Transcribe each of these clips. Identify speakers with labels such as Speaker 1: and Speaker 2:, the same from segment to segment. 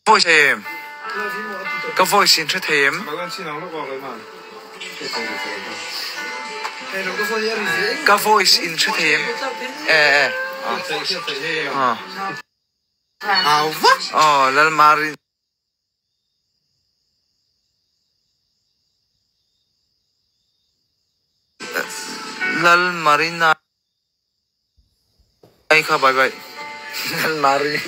Speaker 1: voice thêm có voice in thêm có voice in thêm lần marin lần marina ai kha bye bye lần marin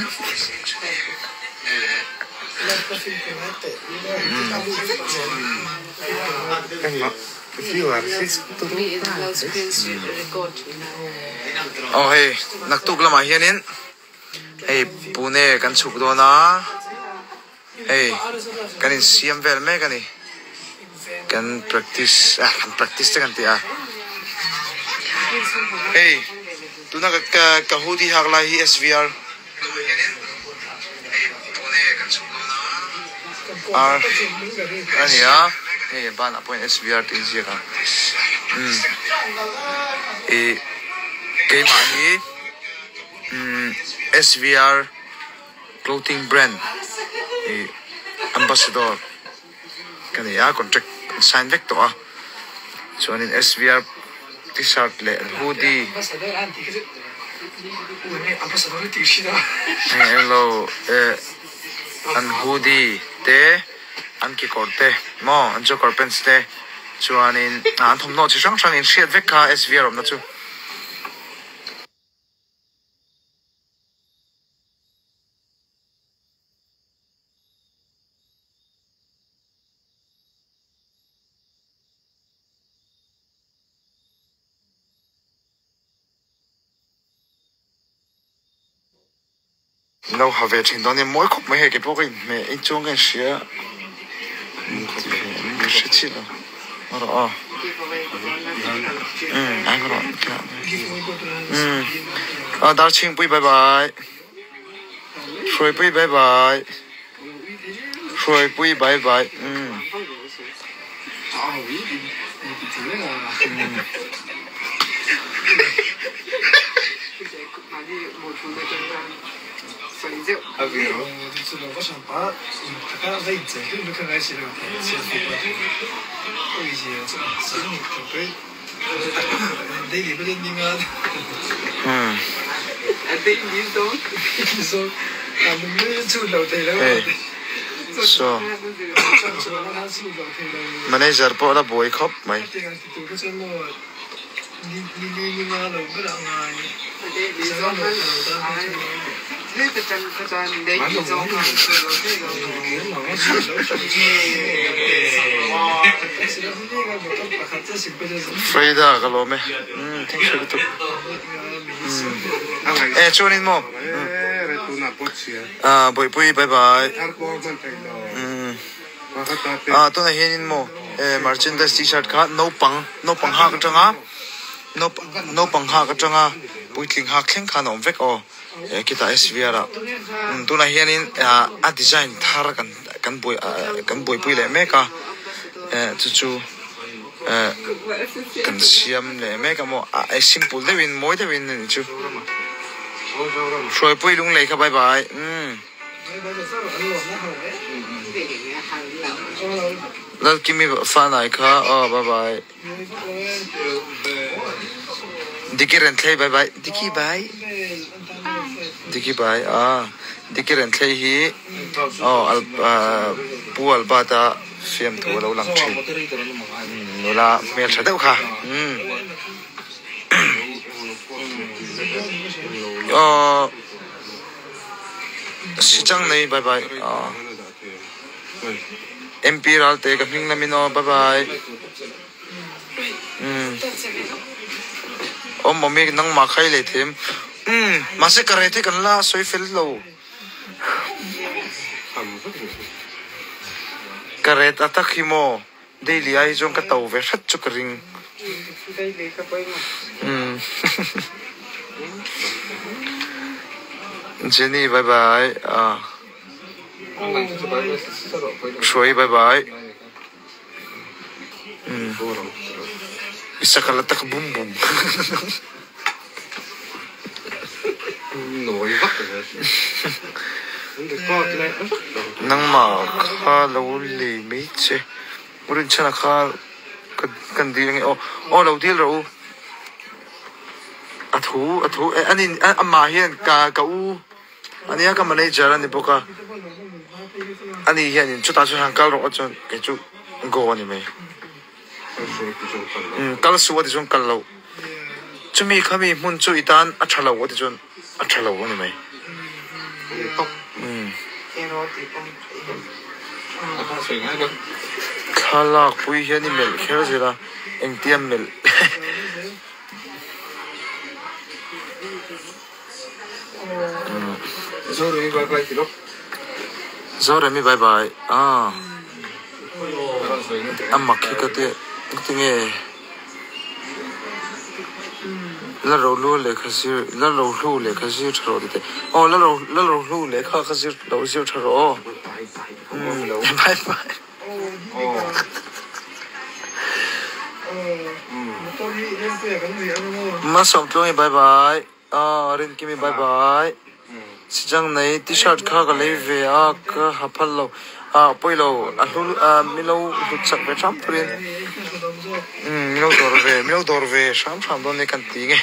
Speaker 1: hey naktuk lama hianin hey pune kan chuk do na hey kan siam vel me kan ni kan practice kan ti hey tuna ka hudi hak lai hi SVR ani ya hey ban appoint SVR tin sia ka ke ma hi SVR clothing brand ambassador kan ya contract sign back to chuanin SVR t-shirt le hoodie hello an hoodie te an ki korte mo an jokor pants te chuanin an thom no chi sang sang in shiat vek ka SVR om na chu no have it in don't moi khop me ke pokin me in chung kan sia me shi chi lo ro anh ro dar ching pui bye bye shui pui bye bye shui pui bye bye so manager po la boy khop mai Frida kalome chuanin mo boy pui bye bye to na hianin mo merchandise t-shirt kha no pang ha ka changa no pang ha ka changa puitling ha khleng kha nom vek o kita SVR to na hianin a design thar kan boy pui le me ka chu kan siam le me ka mo a simple de win moi de win ni chu soi pui lung le ka bye bye Let give me fun icon. Oh, bye bye. Dicky Rentley, bye bye. Dicky bye. Dicky bye. Dicky Rentley he. Oh, Pu Albata film to lo lang chi. Nola mer sa deu kha. Oh, si chang nei bye bye. Imperial te kaping namin bye bye. Mami nang makai le them. Masih karete kan la soi fel lo. Karet atak himo. Daily ay jong kataw ve shat chukring. Daily ka pa mo. Jenny bye bye. Shui bye bye. Bisa kalatak bum bum.
Speaker 2: nổi vắt rồi
Speaker 1: nang mà kha lâu lì mấy chứ urin chana kha cần đi nghe ô lâu đi rồi à thú anh mà hiện cả cậu anh ấy cái manager anh ấy bảo cả anh ấy hiện chút ta chút hàng cao rồi cho cái chút go anh ấy mày cao số thì chúng cao lâu chúng mình kami muốn chú ý tan ăn chả lâu thì chúng ăn chả lâu anh ấy mày khá là quý hiền đi mel khéo gì là anh tiêm mel
Speaker 2: rồi bye bye thì lúc
Speaker 1: rồi mi bye bye à anh mặc cái cái nghe là râu lu lệ khá xíu là râu lu lệ khá xíu chả rồi đấy ô là râu lu lệ khá xíu râu xíu chả rồi bye bye mà sống tôi bye bye à rin kimi bye bye sichang này t-shirt khá cái lấy về à cái hấp lâu à bây lâu à lu à mi lâu được chắc về trăm tiền mi lâu đổ về trăm đó này cần tí nghe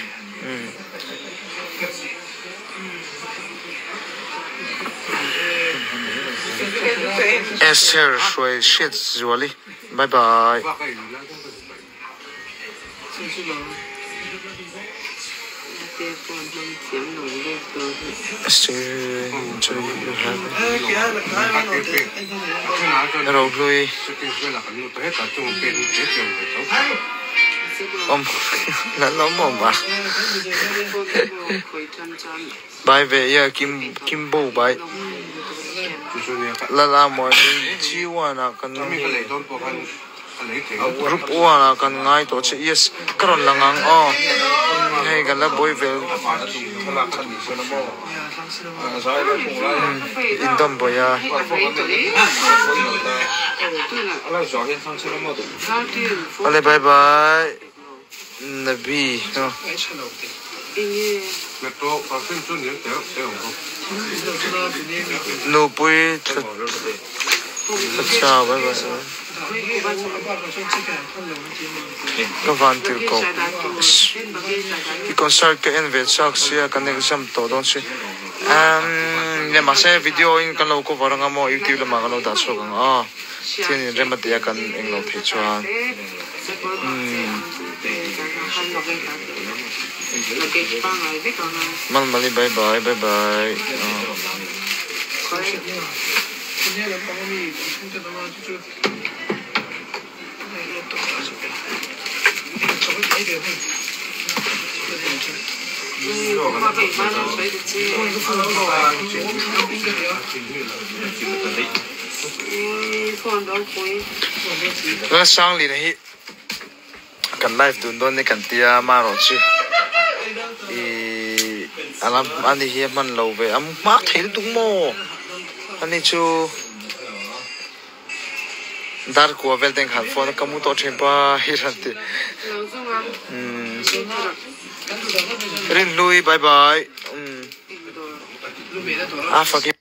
Speaker 1: Esther rồi shit rồi bye bye rồi lui ông là nó mồm à bài về ya kim bố bài là mọi chi hoa na cần group hoa na cần ngay tổ chức yes karon lang ang hay gần là boy về in đâm boy ya ale bye bye nabi no boy chào bye bye các bạn tự có cái concert cái anh về chắc sẽ cái này xem tổ đó chứ nhưng mà xem video in cái lâu có vào rằng mà YouTube là mà cái lâu đã số cái thì nên rất là tiếc cái anh lâu phải cho mal mali bye bye bye bye cái sáng lì này cần live tụi tôi này cần tia mà rồi chứ anh đi hiệp mình lâu về anh má thấy đúng mò anh đi chú dar của vel den khan phone kamu to thempa hiranti rin lui bye bye fuck